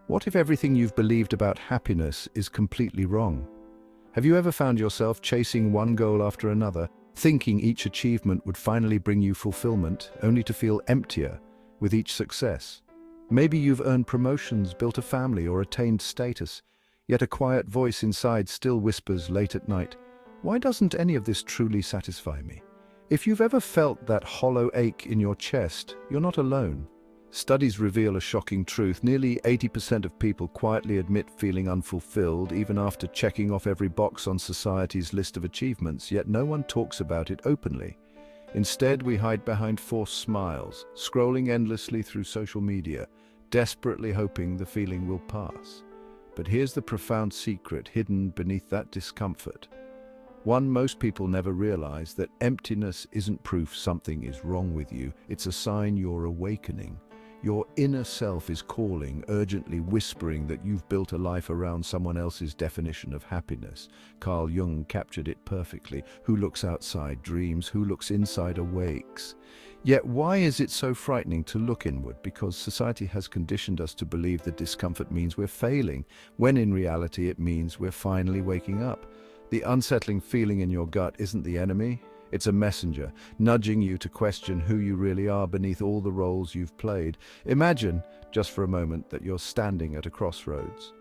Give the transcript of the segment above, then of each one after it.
What if everything you've believed about happiness is completely wrong? Have you ever found yourself chasing one goal after another, thinking each achievement would finally bring you fulfillment, only to feel emptier with each success? Maybe you've earned promotions, built a family, or attained status, yet a quiet voice inside still whispers late at night, "Why doesn't any of this truly satisfy me?" If you've ever felt that hollow ache in your chest, you're not alone. Studies reveal a shocking truth. Nearly 80% of people quietly admit feeling unfulfilled even after checking off every box on society's list of achievements, yet no one talks about it openly. Instead, we hide behind forced smiles, scrolling endlessly through social media, desperately hoping the feeling will pass. But here's the profound secret hidden beneath that discomfort. One most people never realize: that emptiness isn't proof something is wrong with you. It's a sign you're awakening. Your inner self is calling, urgently whispering that you've built a life around someone else's definition of happiness. Carl Jung captured it perfectly. Who looks outside dreams, who looks inside awakes. Yet why is it so frightening to look inward? Because society has conditioned us to believe that discomfort means we're failing, when in reality it means we're finally waking up. The unsettling feeling in your gut isn't the enemy. It's a messenger, nudging you to question who you really are beneath all the roles you've played. Imagine, just for a moment, that you're standing at a crossroads.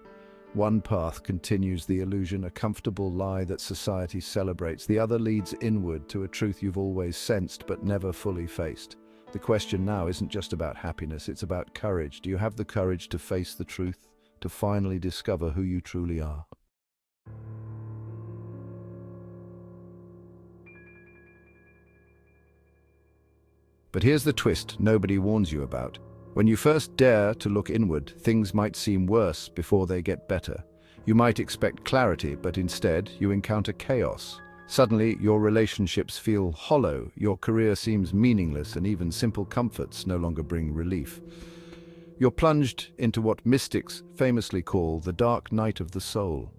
One path continues the illusion, a comfortable lie that society celebrates. The other leads inward to a truth you've always sensed but never fully faced. The question now isn't just about happiness, it's about courage. Do you have the courage to face the truth, to finally discover who you truly are? But here's the twist nobody warns you about. When you first dare to look inward, things might seem worse before they get better. You might expect clarity, but instead you encounter chaos. Suddenly, your relationships feel hollow, your career seems meaningless, and even simple comforts no longer bring relief. You're plunged into what mystics famously call the dark night of the soul.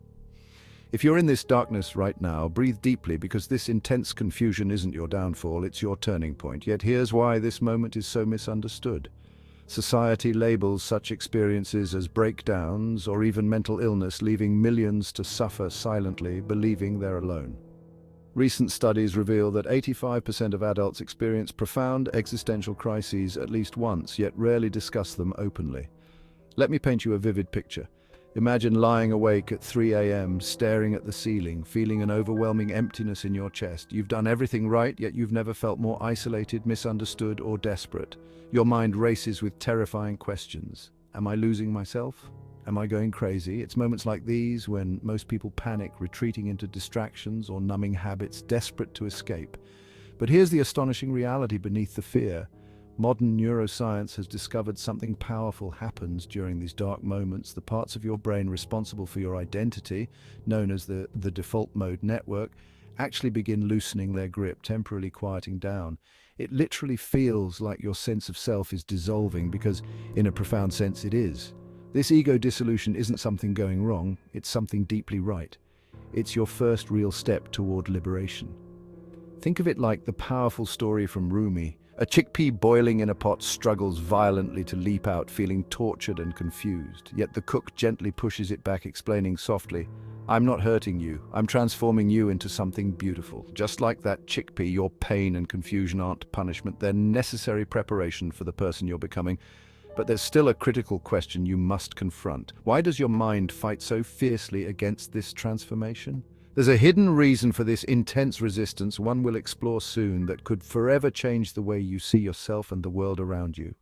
If you're in this darkness right now, breathe deeply, because this intense confusion isn't your downfall, it's your turning point. Yet here's why this moment is so misunderstood. Society labels such experiences as breakdowns or even mental illness, leaving millions to suffer silently, believing they're alone. Recent studies reveal that 85% of adults experience profound existential crises at least once, yet rarely discuss them openly. Let me paint you a vivid picture. Imagine lying awake at 3 a.m., staring at the ceiling, feeling an overwhelming emptiness in your chest. You've done everything right, yet you've never felt more isolated, misunderstood, or desperate. Your mind races with terrifying questions. Am I losing myself? Am I going crazy? It's moments like these when most people panic, retreating into distractions or numbing habits, desperate to escape. But here's the astonishing reality beneath the fear. Modern neuroscience has discovered something powerful happens during these dark moments. The parts of your brain responsible for your identity, known as the default mode network, actually begin loosening their grip, temporarily quieting down. It literally feels like your sense of self is dissolving, because in a profound sense it is. This ego dissolution isn't something going wrong, it's something deeply right. It's your first real step toward liberation. Think of it like the powerful story from Rumi. A chickpea boiling in a pot struggles violently to leap out, feeling tortured and confused. Yet the cook gently pushes it back, explaining softly, "I'm not hurting you, I'm transforming you into something beautiful." Just like that chickpea, your pain and confusion aren't punishment, they're necessary preparation for the person you're becoming. But there's still a critical question you must confront. Why does your mind fight so fiercely against this transformation? There's a hidden reason for this intense resistance, one we'll explore soon, that could forever change the way you see yourself and the world around you.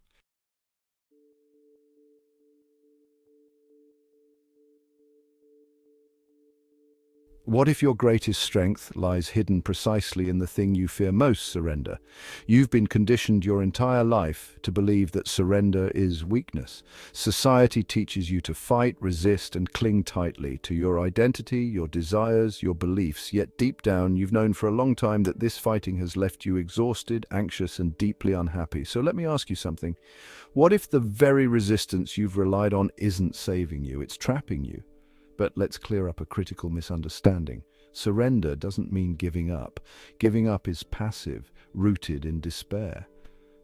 What if your greatest strength lies hidden precisely in the thing you fear most: surrender? You've been conditioned your entire life to believe that surrender is weakness. Society teaches you to fight, resist, and cling tightly to your identity, your desires, your beliefs. Yet deep down, you've known for a long time that this fighting has left you exhausted, anxious, and deeply unhappy. So let me ask you something. What if the very resistance you've relied on isn't saving you, it's trapping you? But let's clear up a critical misunderstanding. Surrender doesn't mean giving up. Giving up is passive, rooted in despair.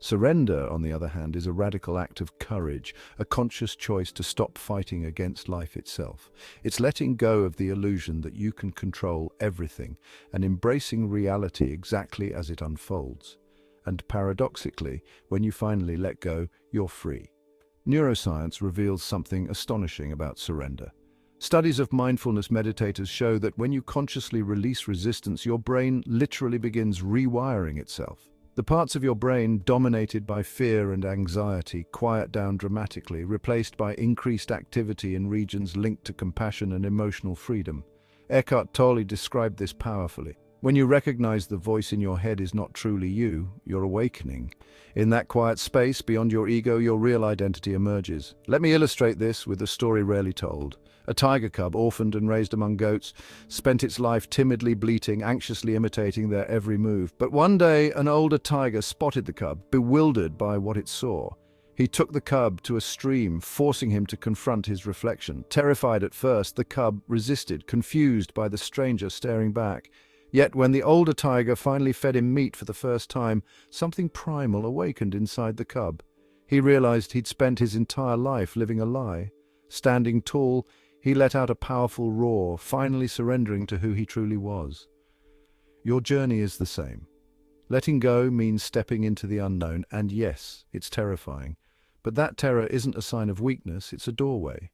Surrender, on the other hand, is a radical act of courage, a conscious choice to stop fighting against life itself. It's letting go of the illusion that you can control everything and embracing reality exactly as it unfolds. And paradoxically, when you finally let go, you're free. Neuroscience reveals something astonishing about surrender. Studies of mindfulness meditators show that when you consciously release resistance, your brain literally begins rewiring itself. The parts of your brain dominated by fear and anxiety quiet down dramatically, replaced by increased activity in regions linked to compassion and emotional freedom. Eckhart Tolle described this powerfully. When you recognize the voice in your head is not truly you, you're awakening. In that quiet space beyond your ego, your real identity emerges. Let me illustrate this with a story rarely told. A tiger cub, orphaned and raised among goats, spent its life timidly bleating, anxiously imitating their every move. But one day, an older tiger spotted the cub, bewildered by what it saw. He took the cub to a stream, forcing him to confront his reflection. Terrified at first, the cub resisted, confused by the stranger staring back. Yet when the older tiger finally fed him meat for the first time, something primal awakened inside the cub. He realized he'd spent his entire life living a lie. Standing tall, he let out a powerful roar, finally surrendering to who he truly was. Your journey is the same. Letting go means stepping into the unknown, and yes, it's terrifying. But that terror isn't a sign of weakness, it's a doorway.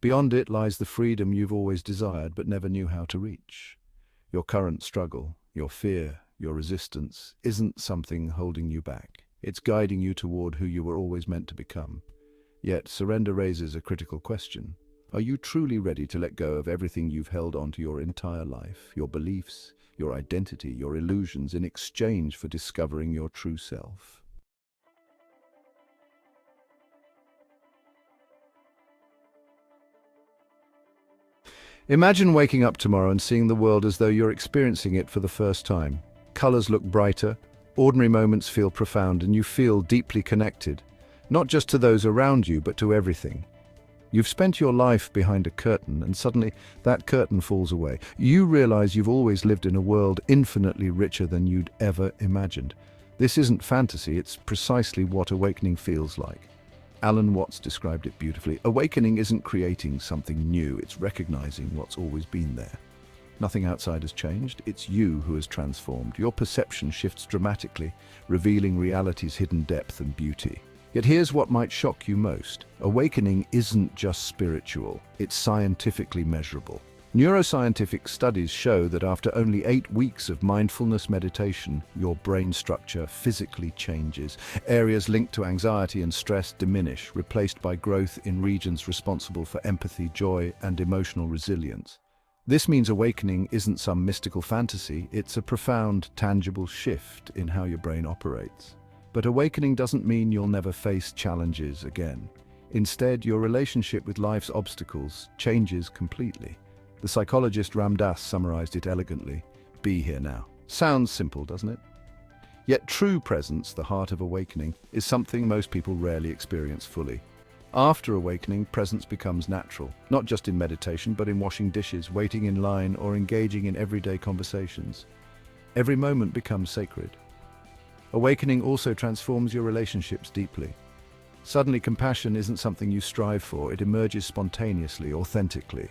Beyond it lies the freedom you've always desired but never knew how to reach. Your current struggle, your fear, your resistance isn't something holding you back. It's guiding you toward who you were always meant to become. Yet surrender raises a critical question. Are you truly ready to let go of everything you've held onto your entire life, your beliefs, your identity, your illusions, in exchange for discovering your true self? Imagine waking up tomorrow and seeing the world as though you're experiencing it for the first time. Colors look brighter, ordinary moments feel profound, and you feel deeply connected, not just to those around you, but to everything. You've spent your life behind a curtain, and suddenly that curtain falls away. You realize you've always lived in a world infinitely richer than you'd ever imagined. This isn't fantasy, it's precisely what awakening feels like. Alan Watts described it beautifully. Awakening isn't creating something new, it's recognizing what's always been there. Nothing outside has changed, it's you who has transformed. Your perception shifts dramatically, revealing reality's hidden depth and beauty. Yet here's what might shock you most. Awakening isn't just spiritual, it's scientifically measurable. Neuroscientific studies show that after only 8 weeks of mindfulness meditation, your brain structure physically changes. Areas linked to anxiety and stress diminish, replaced by growth in regions responsible for empathy, joy, and emotional resilience. This means awakening isn't some mystical fantasy, it's a profound, tangible shift in how your brain operates. But awakening doesn't mean you'll never face challenges again. Instead, your relationship with life's obstacles changes completely. The psychologist Ram Dass summarized it elegantly. Be here now. Sounds simple, doesn't it? Yet true presence, the heart of awakening, is something most people rarely experience fully. After awakening, presence becomes natural, not just in meditation, but in washing dishes, waiting in line, or engaging in everyday conversations. Every moment becomes sacred. Awakening also transforms your relationships deeply. Suddenly, compassion isn't something you strive for, it emerges spontaneously, authentically.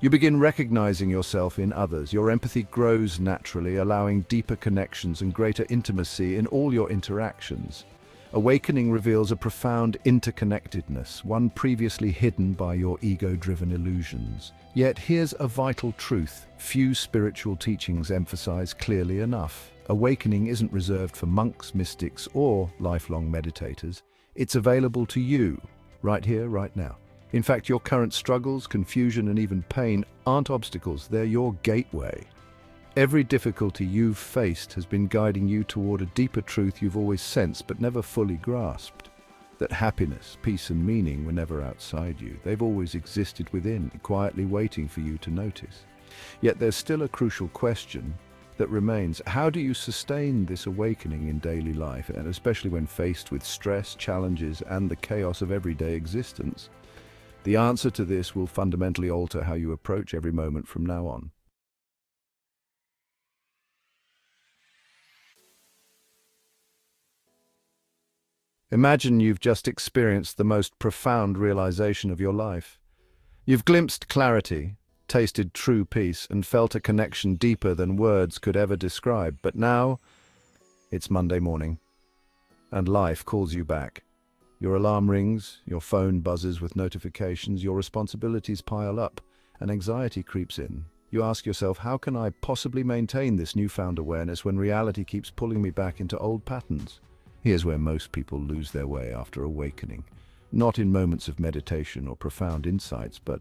You begin recognizing yourself in others. Your empathy grows naturally, allowing deeper connections and greater intimacy in all your interactions. Awakening reveals a profound interconnectedness, one previously hidden by your ego-driven illusions. Yet here's a vital truth few spiritual teachings emphasize clearly enough. Awakening isn't reserved for monks, mystics, or lifelong meditators. It's available to you, right here, right now. In fact, your current struggles, confusion, and even pain aren't obstacles, they're your gateway. Every difficulty you've faced has been guiding you toward a deeper truth you've always sensed but never fully grasped. That happiness, peace, and meaning were never outside you. They've always existed within, quietly waiting for you to notice. Yet there's still a crucial question that remains. How do you sustain this awakening in daily life, and especially when faced with stress, challenges, and the chaos of everyday existence? The answer to this will fundamentally alter how you approach every moment from now on. Imagine you've just experienced the most profound realization of your life. You've glimpsed clarity, tasted true peace, and felt a connection deeper than words could ever describe. But now, it's Monday morning, and life calls you back. Your alarm rings, your phone buzzes with notifications, your responsibilities pile up, and anxiety creeps in. You ask yourself, how can I possibly maintain this newfound awareness when reality keeps pulling me back into old patterns? Here's where most people lose their way after awakening. Not in moments of meditation or profound insights, but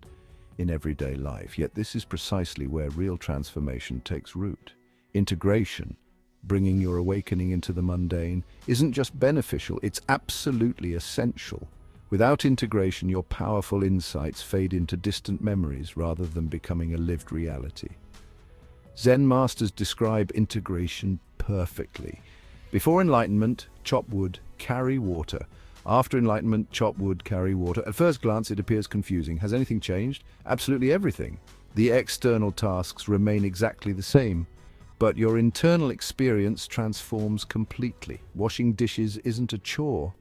in everyday life. Yet this is precisely where real transformation takes root. Integration, bringing your awakening into the mundane, isn't just beneficial, it's absolutely essential. Without integration, your powerful insights fade into distant memories rather than becoming a lived reality. Zen masters describe integration perfectly. Before enlightenment, chop wood, carry water. After enlightenment, chop wood, carry water. At first glance, it appears confusing. Has anything changed? Absolutely everything. The external tasks remain exactly the same, but your internal experience transforms completely. Washing dishes isn't a chore.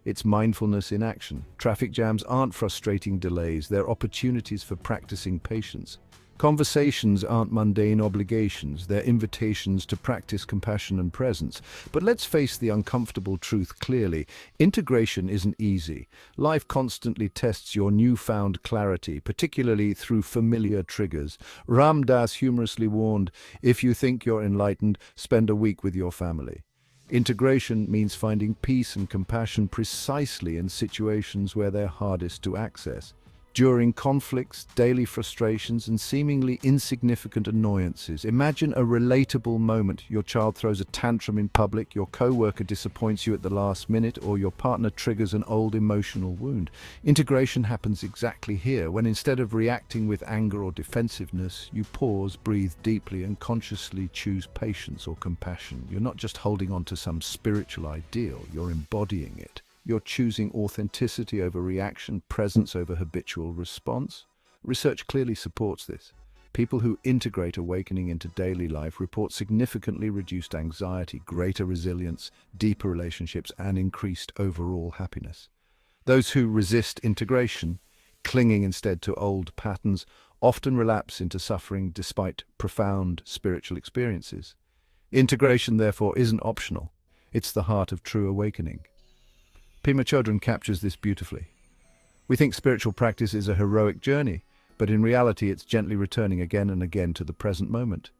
It's mindfulness in action. Traffic jams aren't frustrating delays, they're opportunities for practicing patience. Conversations aren't mundane obligations, they're invitations to practice compassion and presence. But let's face the uncomfortable truth clearly. Integration isn't easy. Life constantly tests your newfound clarity, particularly through familiar triggers. Ram Dass humorously warned, if you think you're enlightened, spend a week with your family. Integration means finding peace and compassion precisely in situations where they're hardest to access. During conflicts, daily frustrations, and seemingly insignificant annoyances, imagine a relatable moment. Your child throws a tantrum in public, your co-worker disappoints you at the last minute, or your partner triggers an old emotional wound. Integration happens exactly here, when instead of reacting with anger or defensiveness, you pause, breathe deeply, and consciously choose patience or compassion. You're not just holding on to some spiritual ideal, you're embodying it. You're choosing authenticity over reaction, presence over habitual response. Research clearly supports this. People who integrate awakening into daily life report significantly reduced anxiety, greater resilience, deeper relationships, and increased overall happiness. Those who resist integration, clinging instead to old patterns, often relapse into suffering despite profound spiritual experiences. Integration, therefore, isn't optional. It's the heart of true awakening. Pema Chodron captures this beautifully. We think spiritual practice is a heroic journey, but in reality it's gently returning again and again to the present moment.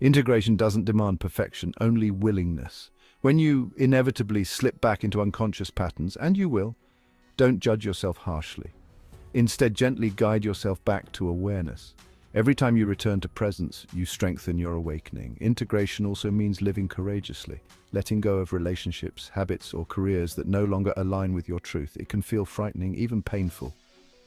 Integration doesn't demand perfection, only willingness. When you inevitably slip back into unconscious patterns, and you will, don't judge yourself harshly. Instead, gently guide yourself back to awareness. Every time you return to presence, you strengthen your awakening. Integration also means living courageously, letting go of relationships, habits, or careers that no longer align with your truth. It can feel frightening, even painful,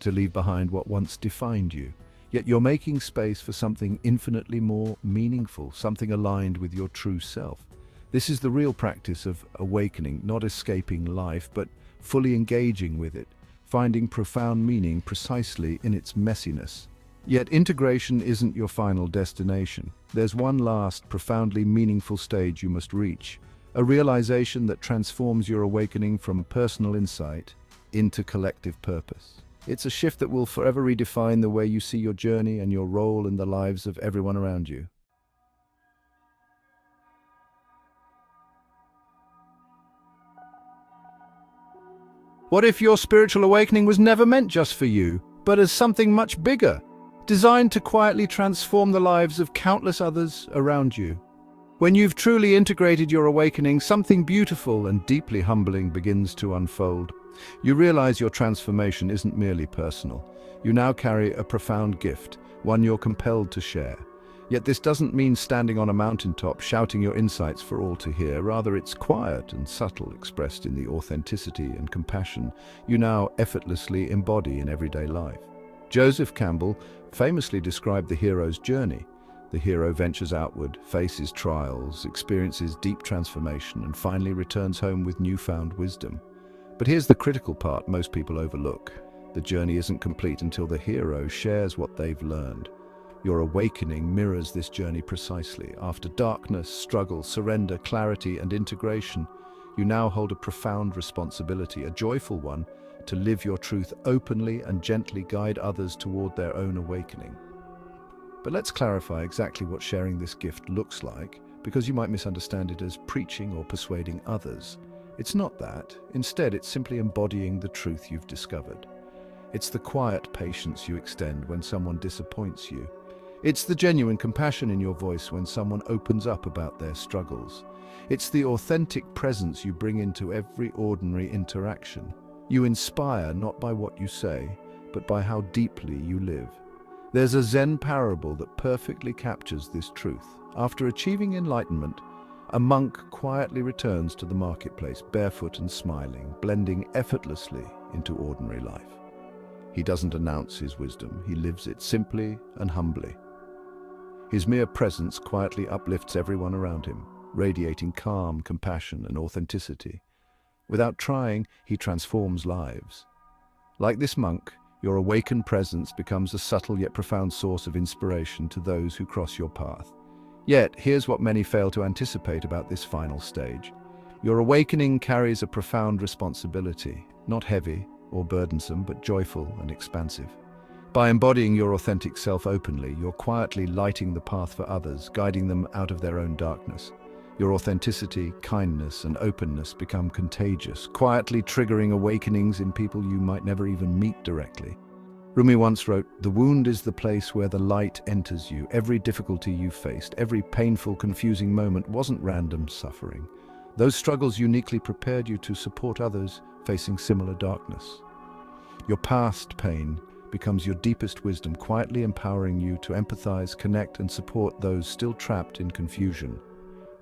to leave behind what once defined you. Yet you're making space for something infinitely more meaningful, something aligned with your true self. This is the real practice of awakening, not escaping life, but fully engaging with it, finding profound meaning precisely in its messiness. Yet integration isn't your final destination. There's one last, profoundly meaningful stage you must reach, a realization that transforms your awakening from personal insight into collective purpose. It's a shift that will forever redefine the way you see your journey and your role in the lives of everyone around you. What if your spiritual awakening was never meant just for you, but as something much bigger, designed to quietly transform the lives of countless others around you? When you've truly integrated your awakening, something beautiful and deeply humbling begins to unfold. You realize your transformation isn't merely personal. You now carry a profound gift, one you're compelled to share. Yet this doesn't mean standing on a mountaintop shouting your insights for all to hear. Rather, it's quiet and subtle, expressed in the authenticity and compassion you now effortlessly embody in everyday life. Joseph Campbell famously described the hero's journey. The hero ventures outward, faces trials, experiences deep transformation, and finally returns home with newfound wisdom. But here's the critical part most people overlook. The journey isn't complete until the hero shares what they've learned. Your awakening mirrors this journey precisely. After darkness, struggle, surrender, clarity, and integration, You now hold a profound responsibility, a joyful one, to live your truth openly and gently guide others toward their own awakening. But let's clarify exactly what sharing this gift looks like, because you might misunderstand it as preaching or persuading others. It's not that. Instead, it's simply embodying the truth you've discovered. It's the quiet patience you extend when someone disappoints you. It's the genuine compassion in your voice when someone opens up about their struggles. It's the authentic presence you bring into every ordinary interaction. You inspire not by what you say, but by how deeply you live. There's a Zen parable that perfectly captures this truth. After achieving enlightenment, a monk quietly returns to the marketplace, barefoot and smiling, blending effortlessly into ordinary life. He doesn't announce his wisdom, he lives it simply and humbly. His mere presence quietly uplifts everyone around him, radiating calm, compassion, and authenticity. Without trying, he transforms lives. Like this monk, your awakened presence becomes a subtle yet profound source of inspiration to those who cross your path. Yet, here's what many fail to anticipate about this final stage. Your awakening carries a profound responsibility, not heavy or burdensome, but joyful and expansive. By embodying your authentic self openly, you're quietly lighting the path for others, guiding them out of their own darkness. Your authenticity, kindness, and openness become contagious, quietly triggering awakenings in people you might never even meet directly. Rumi once wrote, "The wound is the place where the light enters you. Every difficulty you faced, every painful, confusing moment wasn't random suffering. Those struggles uniquely prepared you to support others facing similar darkness. Your past pain becomes your deepest wisdom, quietly empowering you to empathize, connect, and support those still trapped in confusion."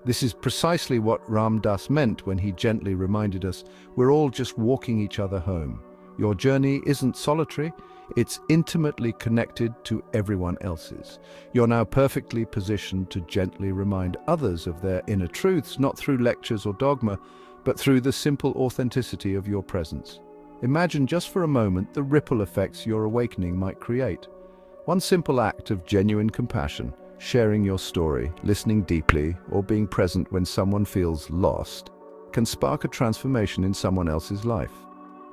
This is precisely what Ram Dass meant when he gently reminded us, we're all just walking each other home. Your journey isn't solitary, it's intimately connected to everyone else's. You're now perfectly positioned to gently remind others of their inner truths, not through lectures or dogma, but through the simple authenticity of your presence. Imagine just for a moment the ripple effects your awakening might create. One simple act of genuine compassion, sharing your story, listening deeply, or being present when someone feels lost, can spark a transformation in someone else's life.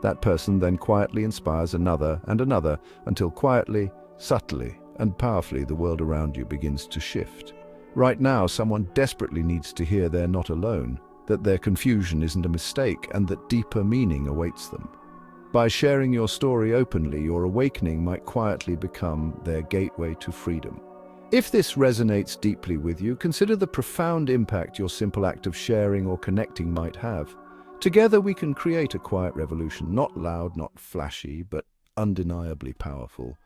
That person then quietly inspires another and another, until quietly, subtly, and powerfully the world around you begins to shift. Right now, someone desperately needs to hear they're not alone, that their confusion isn't a mistake, and that deeper meaning awaits them. By sharing your story openly, your awakening might quietly become their gateway to freedom. If this resonates deeply with you, consider the profound impact your simple act of sharing or connecting might have. Together we can create a quiet revolution, not loud, not flashy, but undeniably powerful.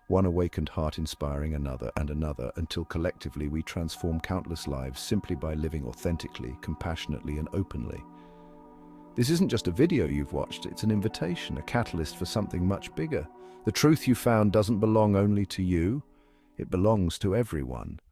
One awakened heart inspiring another and another, until collectively we transform countless lives simply by living authentically, compassionately, and openly. This isn't just a video you've watched, it's an invitation, a catalyst for something much bigger. The truth you found doesn't belong only to you, it belongs to everyone.